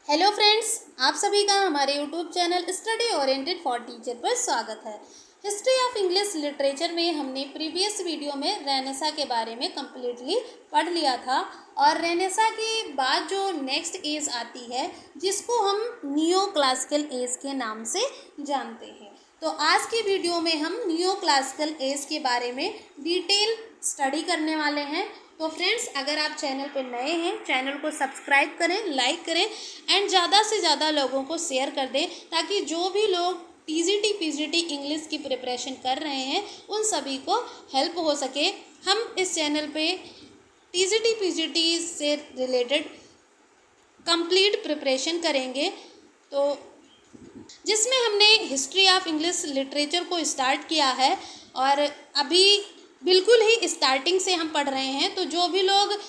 Hello friends, आप सभी का हमारे YouTube channel study oriented for teacher पर स्वागत है। हिस्ट्री ऑफ इंग्लिश लिटरेचर में हमने प्रीवियस वीडियो में रेनेसा के बारे में कम्प्लीटली पढ़ लिया था और रेनेसा के बाद जो नेक्स्ट एज आती है जिसको हम नियो क्लासिकल एज के नाम से जानते हैं। तो आज की वीडियो में हम नियो क्लासिकल एज के बारे में डिटेल स्टडी करने वाले हैं। तो फ्रेंड्स, अगर आप चैनल पर नए हैं, चैनल को सब्सक्राइब करें, लाइक करें एंड ज़्यादा से ज़्यादा लोगों को शेयर कर दें ताकि जो भी लोग टीजीटी पीजीटी इंग्लिश की प्रिपरेशन कर रहे हैं उन सभी को हेल्प हो सके। हम इस चैनल पे टीजीटी पीजीटी से रिलेटेड कंप्लीट प्रिपरेशन करेंगे, तो जिसमें हमने हिस्ट्री ऑफ इंग्लिश लिटरेचर को स्टार्ट किया है और अभी बिल्कुल ही स्टार्टिंग से हम पढ़ रहे हैं। तो जो भी लोग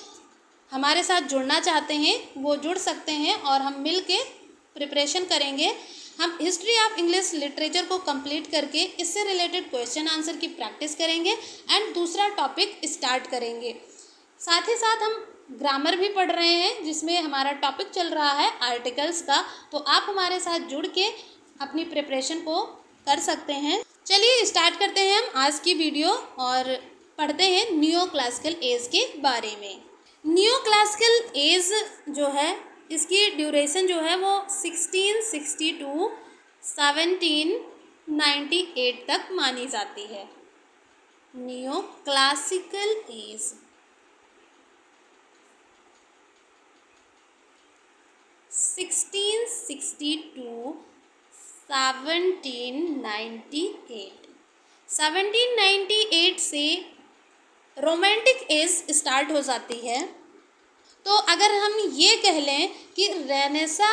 हमारे साथ जुड़ना चाहते हैं वो जुड़ सकते हैं और हम मिल के प्रिपरेशन करेंगे। हम हिस्ट्री ऑफ इंग्लिश लिटरेचर को कंप्लीट करके इससे रिलेटेड क्वेश्चन आंसर की प्रैक्टिस करेंगे एंड दूसरा टॉपिक स्टार्ट करेंगे। साथ ही साथ हम ग्रामर भी पढ़ रहे हैं जिसमें हमारा टॉपिक चल रहा है आर्टिकल्स का। तो आप हमारे साथ जुड़ के अपनी प्रिपरेशन को कर सकते हैं। चलिए स्टार्ट करते हैं हम आज की वीडियो और पढ़ते हैं नियो क्लासिकल एज के बारे में। नियो क्लासिकल एज जो है इसकी ड्यूरेशन जो है वो 1660 टू 1798 तक मानी जाती है। नियो क्लासिकल एज 1660 टू 1798 से रोमांटिक एज स्टार्ट हो जाती है। तो अगर हम ये कह लें कि रेनेसा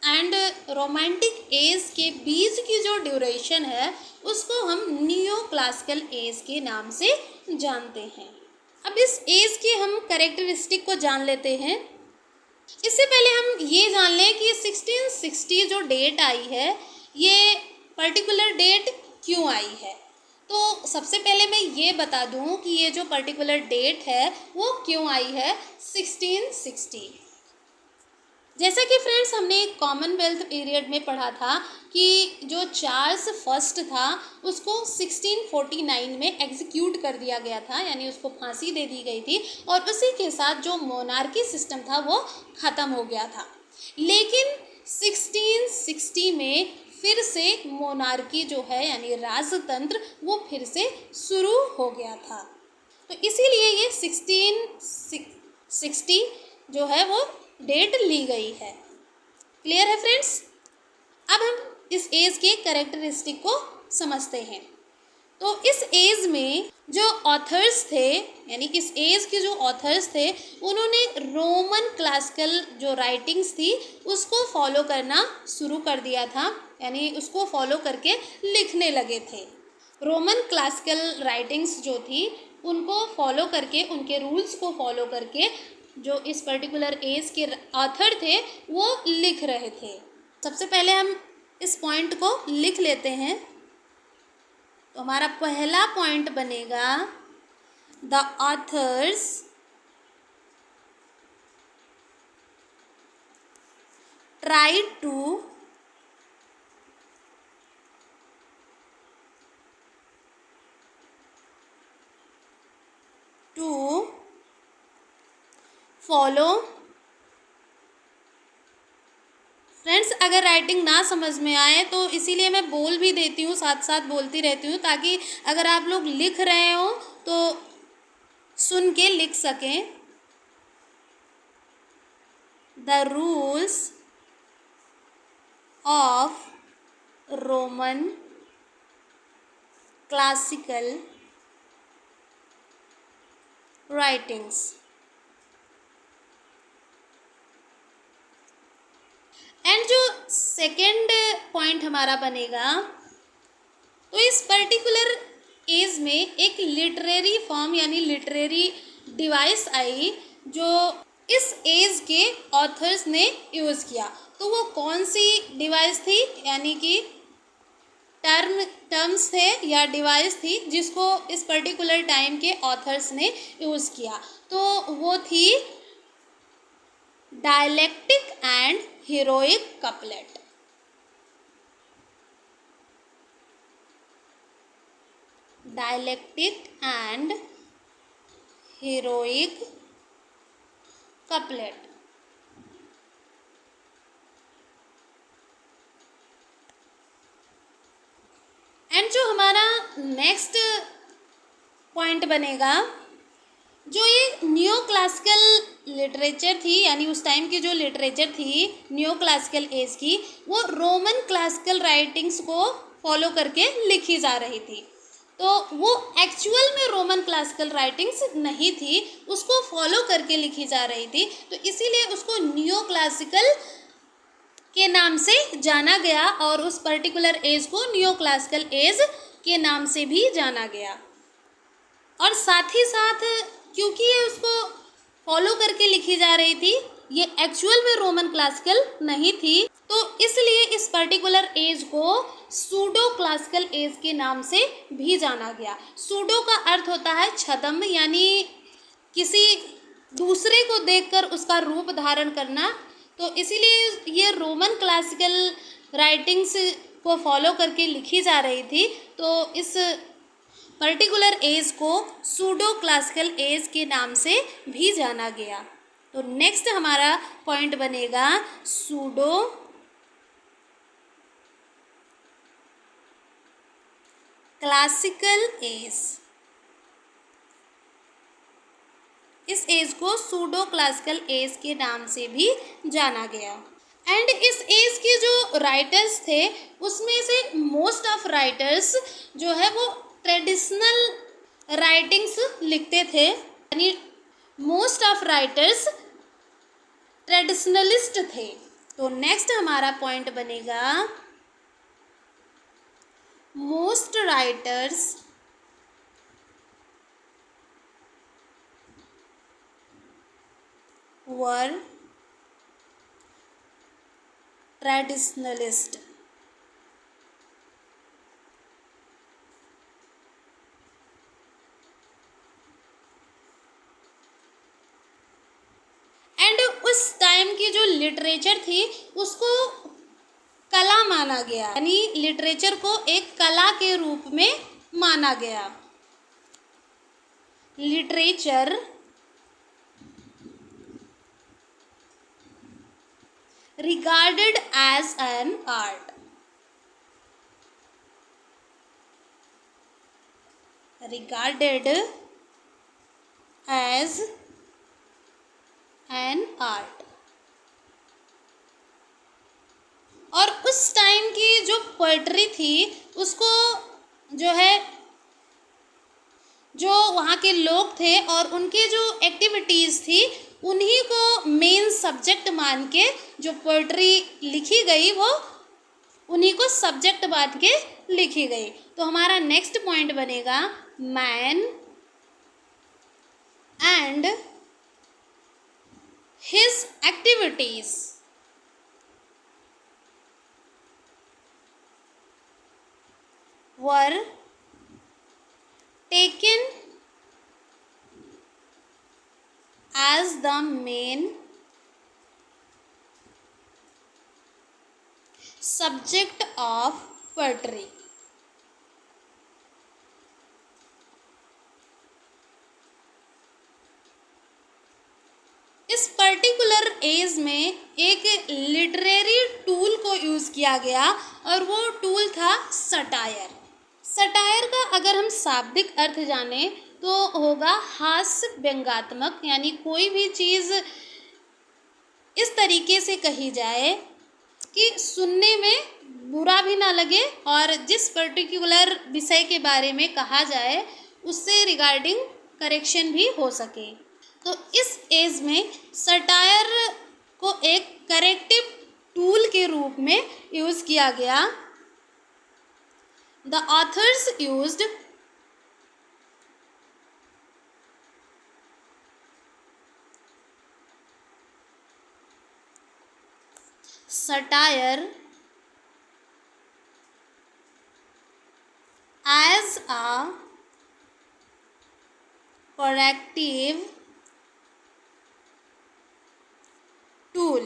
एंड रोमांटिक एज के बीच की जो ड्यूरेशन है उसको हम नियो क्लासिकल एज के नाम से जानते हैं। अब इस एज के हम कैरेक्टरिस्टिक को जान लेते हैं। इससे पहले हम ये जान लें कि 1660 जो डेट आई है ये पर्टिकुलर डेट क्यों आई है। तो सबसे पहले मैं ये बता दूं कि ये जो पर्टिकुलर डेट है वो क्यों आई है 1660। जैसा कि फ्रेंड्स हमने कॉमनवेल्थ पीरियड में पढ़ा था कि जो चार्ल्स फर्स्ट था उसको 1649 में एग्जीक्यूट कर दिया गया था, यानी उसको फांसी दे दी गई थी और उसी के साथ जो मोनार्की सिस्टम था वो ख़त्म हो गया था। लेकिन 1660 में फिर से मोनार्की जो है यानी राजतंत्र वो फिर से शुरू हो गया था। तो इसीलिए ये 1660 जो है वो डेट ली गई है। क्लियर है फ्रेंड्स? अब हम इस एज के कैरेक्टरिस्टिक को समझते हैं। तो इस एज में जो ऑथर्स थे, यानी इस एज के जो ऑथर्स थे उन्होंने रोमन क्लासिकल जो राइटिंग्स थी उसको फॉलो करना शुरू कर दिया था, यानी उसको फॉलो करके लिखने लगे थे। रोमन क्लासिकल राइटिंग्स जो थी उनको फॉलो करके, उनके रूल्स को फॉलो करके जो इस पर्टिकुलर एज के ऑथर थे वो लिख रहे थे। सबसे पहले हम इस पॉइंट को लिख लेते हैं। तो हमारा पहला पॉइंट बनेगा the authors try to follow. Friends, अगर राइटिंग ना समझ में आए तो इसीलिए मैं बोल भी देती हूँ, साथ साथ बोलती रहती हूँ ताकि अगर आप लोग लिख रहे हो तो सुन के लिख सकें। The rules of Roman classical writings. And जो सेकेंड पॉइंट हमारा बनेगा, तो इस पर्टिकुलर एज में एक लिटरेरी फॉर्म यानी लिटरेरी डिवाइस आई जो इस एज के ऑथर्स ने यूज़ किया। तो वो कौन सी डिवाइस थी, यानी कि टर्म्स थे या डिवाइस थी जिसको इस पर्टिकुलर टाइम के ऑथर्स ने यूज़ किया। तो वो थी dialectic and heroic couplet. Dialectic and heroic couplet. And जो हमारा नेक्स्ट पॉइंट बनेगा, जो ये न्यू क्लासिकल लिटरेचर थी, यानी उस टाइम की जो लिटरेचर थी न्यू क्लासिकल एज की, वो रोमन क्लासिकल राइटिंग्स को फॉलो करके लिखी जा रही थी। तो वो एक्चुअल में रोमन क्लासिकल राइटिंग्स नहीं थी, उसको फॉलो करके लिखी जा रही थी, तो इसीलिए उसको न्यू क्लासिकल के नाम से जाना गया और उस पर्टिकुलर एज को न्यू क्लासिकल एज के नाम से भी जाना गया। और साथ ही साथ क्योंकि ये उसको फॉलो करके लिखी जा रही थी, ये एक्चुअल में रोमन क्लासिकल नहीं थी, तो इसलिए इस पर्टिकुलर एज को सूडो क्लासिकल एज के नाम से भी जाना गया। सूडो का अर्थ होता है छद्म, यानी किसी दूसरे को देखकर उसका रूप धारण करना। तो इसीलिए ये रोमन क्लासिकल राइटिंग्स को फॉलो करके लिखी जा रही थी, तो इस पर्टिकुलर एज को सूडो क्लासिकल एज के नाम से भी जाना गया। तो नेक्स्ट हमारा पॉइंट बनेगा सूडो क्लासिकल एज। इस एज को सूडो क्लासिकल एज के नाम से भी जाना गया। एंड इस एज के जो राइटर्स थे, उसमें से मोस्ट ऑफ राइटर्स जो है वो ट्रेडिशनल राइटिंग्स लिखते थे, यानी मोस्ट ऑफ राइटर्स ट्रेडिशनलिस्ट थे। तो नेक्स्ट हमारा पॉइंट बनेगा most writers were traditionalist. And उस टाइम की जो लिटरेचर थी उसको कला माना गया, यानी लिटरेचर को एक कला के रूप में माना गया। Literature regarded as an art. Regarded as an art. और उस टाइम की जो पोएट्री थी उसको जो है, जो वहाँ के लोग थे और उनके जो एक्टिविटीज़ थी उन्हीं को मेन सब्जेक्ट मान के जो पोएट्री लिखी गई वो उन्हीं को सब्जेक्ट मान के लिखी गई। तो हमारा नेक्स्ट पॉइंट बनेगा man and his activities. Were taken as the main subject of poetry. इस पर्टिकुलर एज में एक लिटरेरी टूल को यूज़ किया गया और वो टूल था सटायर। सटायर का अगर हम शाब्दिक अर्थ जाने तो होगा हास्य व्यंग्यात्मक, यानी कोई भी चीज़ इस तरीके से कही जाए कि सुनने में बुरा भी ना लगे और जिस पर्टिकुलर विषय के बारे में कहा जाए उससे रिगार्डिंग करेक्शन भी हो सके। तो इस एज में सटायर को एक करेक्टिव टूल के रूप में यूज़ किया गया। The authors used satire as a corrective tool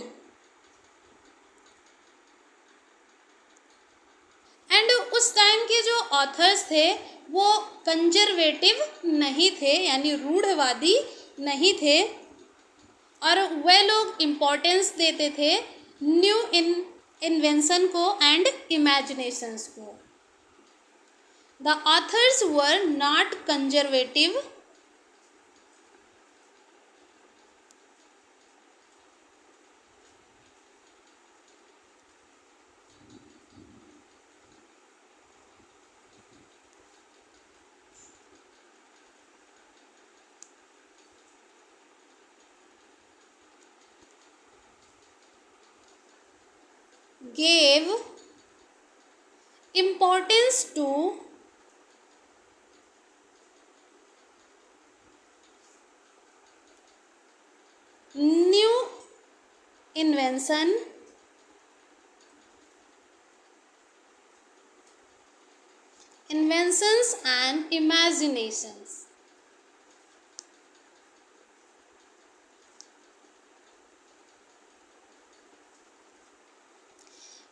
authors थे वो कंजर्वेटिव नहीं थे, यानी रूढ़वादी नहीं थे, और वे लोग इम्पोर्टेंस देते थे न्यू इन्वेंशन को एंड इमेजिनेशंस को। The author's were not conservative gave importance to new invention inventions and imaginations।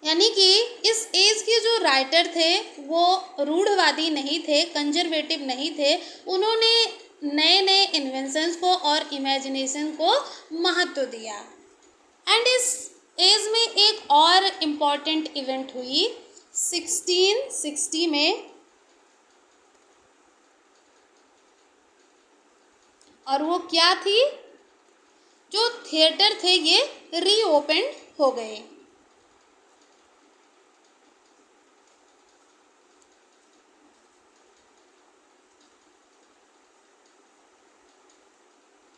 यानी कि इस एज के जो राइटर थे वो रूढ़वादी नहीं थे, कंजर्वेटिव नहीं थे, उन्होंने नए नए इन्वेंशंस को और इमेजिनेशन को महत्व दिया। एंड इस एज में एक और इम्पॉर्टेंट इवेंट हुई 1660 में, और वो क्या थी? जो थिएटर थे ये रीओपन हो गए।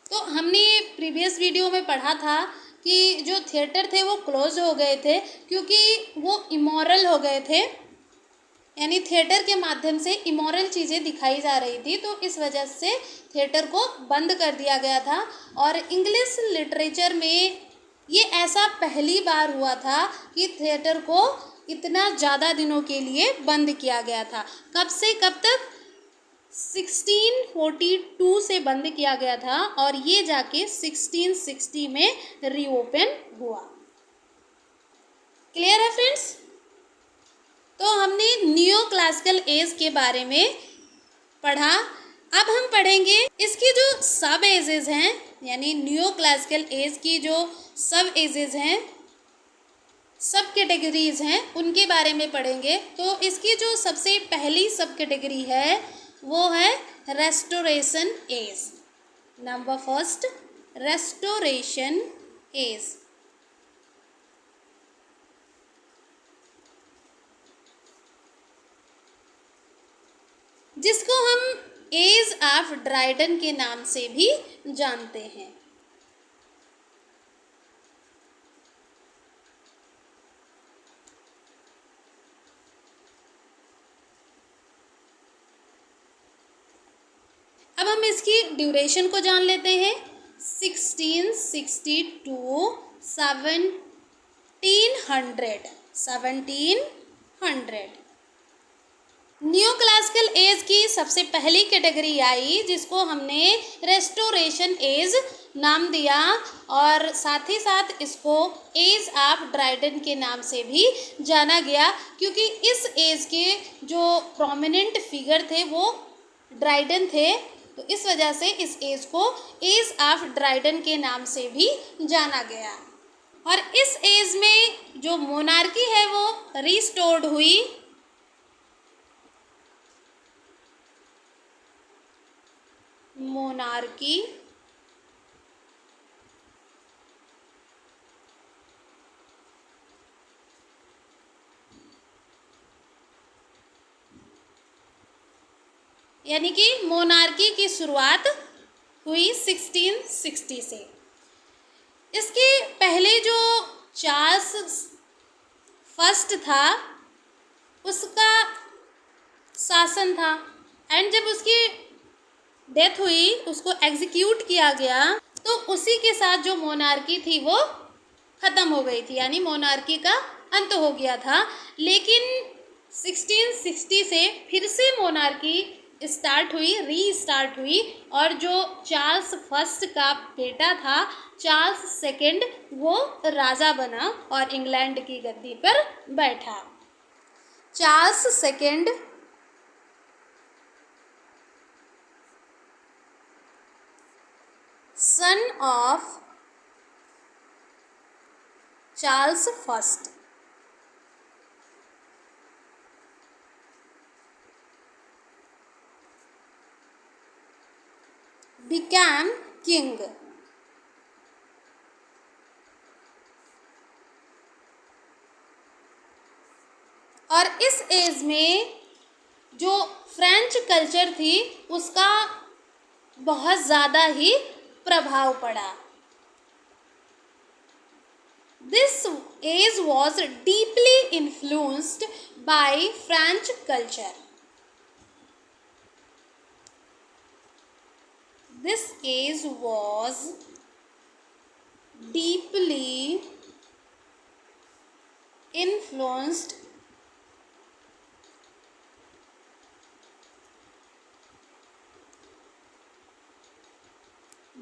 तो हमने प्रीवियस वीडियो में पढ़ा था कि जो थिएटर थे वो क्लोज हो गए थे क्योंकि वो इमोरल हो गए थे, यानी थिएटर के माध्यम से इमोरल चीज़ें दिखाई जा रही थी, तो इस वजह से थिएटर को बंद कर दिया गया था। और इंग्लिश लिटरेचर में ये ऐसा पहली बार हुआ था कि थिएटर को इतना ज़्यादा दिनों के लिए बंद किया गया था। कब से कब तक? 1642 से बंद किया गया था और ये जाके 1660 में रीओपन हुआ। क्लियर है फ्रेंड्स? तो हमने न्यू क्लासिकल एज के बारे में पढ़ा। अब हम पढ़ेंगे इसकी जो सब एजेस हैं, यानी न्यू क्लासिकल एज की जो सब एजेस हैं, सब कैटेगरीज हैं, उनके बारे में पढ़ेंगे। तो इसकी जो सबसे पहली सब कैटेगरी है वो है restoration age. Number first, restoration age. जिसको हम एज ऑफ ड्राइडन के नाम से भी जानते हैं। अब हम इसकी ड्यूरेशन को जान लेते हैं। 1660 to 1700। न्यू क्लासिकल एज की सबसे पहली कैटेगरी आई जिसको हमने रेस्टोरेशन एज नाम दिया, और साथ ही साथ इसको एज ऑफ ड्राइडन के नाम से भी जाना गया क्योंकि इस एज के जो प्रोमिनेंट फिगर थे वो ड्राइडन थे, तो इस वजह से इस एज को एज ऑफ ड्राइडन के नाम से भी जाना गया। और इस एज में जो मोनार्की है वो रिस्टोर्ड हुई। मोनार्की यानी कि मोनार्की की शुरुआत हुई 1660 से। इसके पहले जो चार्ल्स फर्स्ट था उसका शासन था, एंड जब उसकी डेथ हुई, उसको एग्जीक्यूट किया गया, तो उसी के साथ जो मोनार्की थी वो ख़त्म हो गई थी, यानी मोनार्की का अंत हो गया था। लेकिन 1660 से फिर से मोनार्की स्टार्ट हुई, रीस्टार्ट हुई, और जो चार्ल्स फर्स्ट का बेटा था चार्ल्स सेकंड वो राजा बना और इंग्लैंड की गद्दी पर बैठा। Charles second son of Charles I became king. और इस एज में जो फ्रेंच कल्चर थी उसका बहुत ज़्यादा ही प्रभाव पड़ा. This age was deeply influenced by French culture. This age was deeply influenced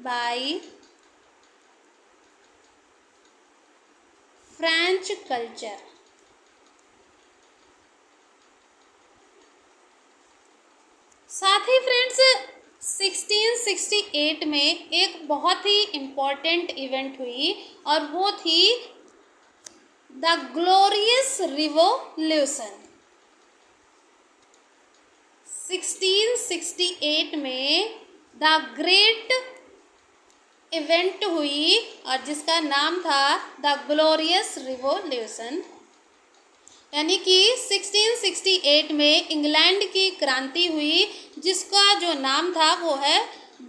by French culture. साथ ही फ्रेंड्स 1668 में एक बहुत ही इम्पॉर्टेंट इवेंट हुई और वो थी द ग्लोरियस रिवोल्यूशन. 1668 में द ग्रेट इवेंट हुई और जिसका नाम था द ग्लोरियस रिवोल्यूशन. यानी कि 1668 में इंग्लैंड की क्रांति हुई जिसका जो नाम था वो है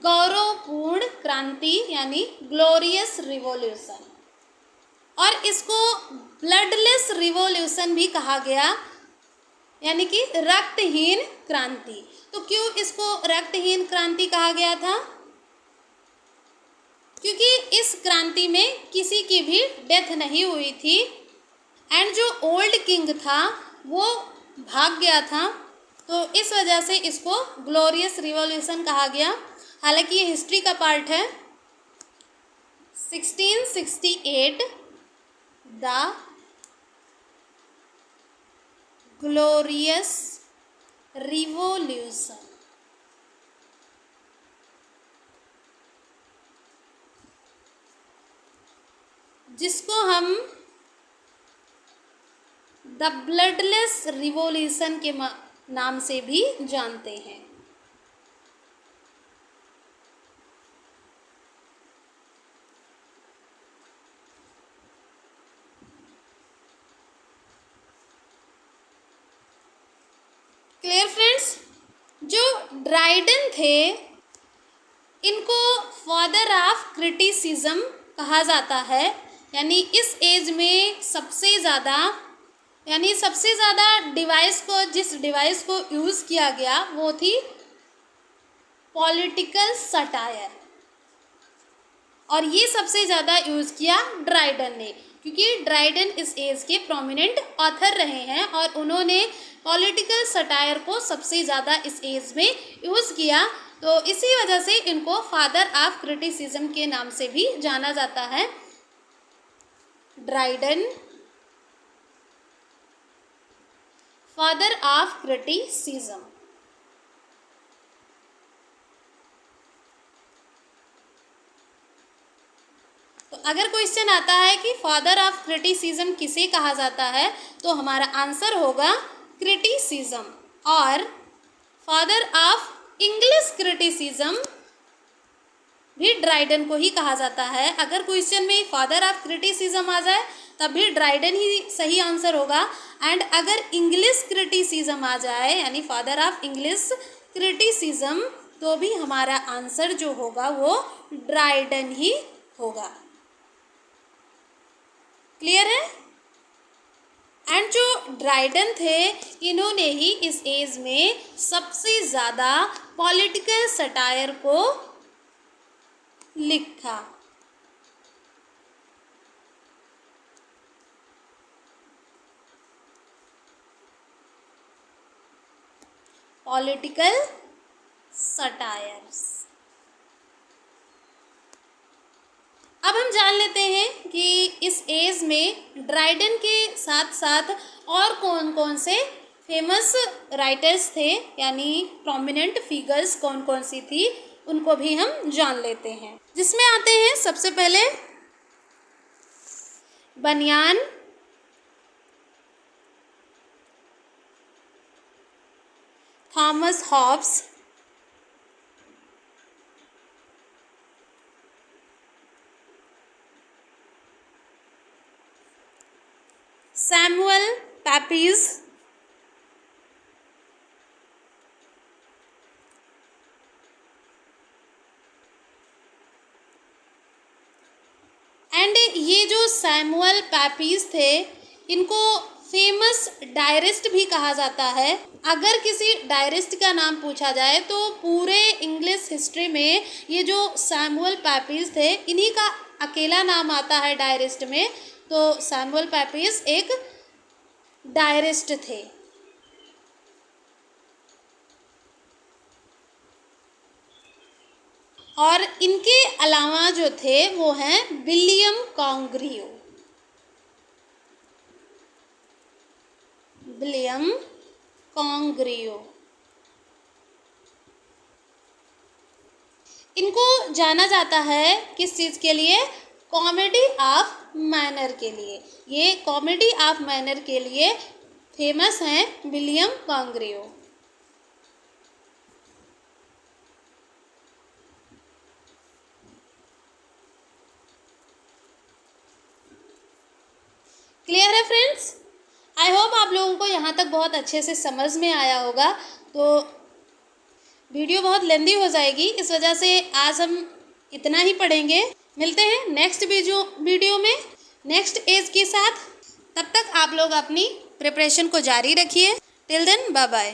गौरवपूर्ण क्रांति यानी ग्लोरियस रिवोल्यूशन. और इसको ब्लडलेस रिवोल्यूशन भी कहा गया यानी कि रक्तहीन क्रांति. तो क्यों इसको रक्तहीन क्रांति कहा गया था? क्योंकि इस क्रांति में किसी की भी डेथ नहीं हुई थी एंड जो ओल्ड किंग था वो भाग गया था. तो इस वजह से इसको ग्लोरियस रिवॉल्यूशन कहा गया. हालांकि ये हिस्ट्री का पार्ट है. 1668 द ग्लोरियस रिवॉल्यूशन. जिसको हम द ब्लडलेस रिवॉल्यूशन के नाम से भी जानते हैं. Clear friends? जो ड्राइडन थे इनको फादर ऑफ क्रिटिसिज्म कहा जाता है. यानी इस एज में सबसे ज़्यादा जिस डिवाइस को यूज़ किया गया वो थी पॉलिटिकल सटायर. और ये सबसे ज़्यादा यूज़ किया ड्राइडन ने क्योंकि ड्राइडन इस एज के प्रोमिनेंट ऑथर रहे हैं और उन्होंने पॉलिटिकल सटायर को सबसे ज़्यादा इस एज में यूज़ किया. तो इसी वजह से इनको फादर ऑफ क्रिटिसिज्म के नाम से भी जाना जाता है. Dryden father of criticism. तो अगर क्वेश्चन आता है कि फादर ऑफ क्रिटिसिज्म किसे कहा जाता है तो हमारा आंसर होगा क्रिटिसिज्म. और फादर ऑफ इंग्लिश क्रिटिसिज्म भी ड्राइडन को ही कहा जाता है. अगर क्वेश्चन में फादर ऑफ क्रिटिसिज्म आ जाए तब भी ड्राइडन ही सही आंसर होगा. एंड अगर इंग्लिश क्रिटिसिज्म आ जाए यानी फादर ऑफ इंग्लिश क्रिटिसिज्म तो भी हमारा आंसर जो होगा वो ड्राइडन ही होगा. क्लियर है? एंड जो ड्राइडन थे इन्होंने ही इस एज में सबसे ज़्यादा पॉलिटिकल सटायर को लिखा. Political satires. अब हम जान लेते हैं कि इस एज में ड्राइडन के साथ साथ और कौन कौन से फेमस राइटर्स थे यानी प्रोमिनेंट फिगर्स कौन कौन सी थी उनको भी हम जान लेते हैं, जिसमें आते हैं सबसे पहले बनियान, थॉमस हॉब्स, सैमुअल पेपीज, एंड ये जो सैमुअल पेपीज थे, इनको फेमस डायरिस्ट भी कहा जाता है। अगर किसी डायरिस्ट का नाम पूछा जाए तो पूरे इंग्लिश हिस्ट्री में ये जो सैमुअल पेपीज थे, इन्हीं का अकेला नाम आता है डायरिस्ट में। तो सैमुअल पेपीज एक डायरिस्ट थे। और इनके अलावा जो थे वो हैं विलियम कॉन्ग्रियो। विलियम कॉन्ग्रियो, इनको जाना जाता है किस चीज़ के लिए? कॉमेडी ऑफ मैनर के लिए। ये कॉमेडी ऑफ मैनर के लिए फेमस हैं विलियम कॉन्ग्रियो। क्लियर है फ्रेंड्स? आई होप आप लोगों को यहाँ तक बहुत अच्छे से समझ में आया होगा। तो वीडियो बहुत लेंदी हो जाएगी, इस वजह से आज हम इतना ही पढ़ेंगे। मिलते हैं नेक्स्ट वीडियो में नेक्स्ट एज के साथ। तब तक आप लोग अपनी प्रिपरेशन को जारी रखिए। Till then bye bye.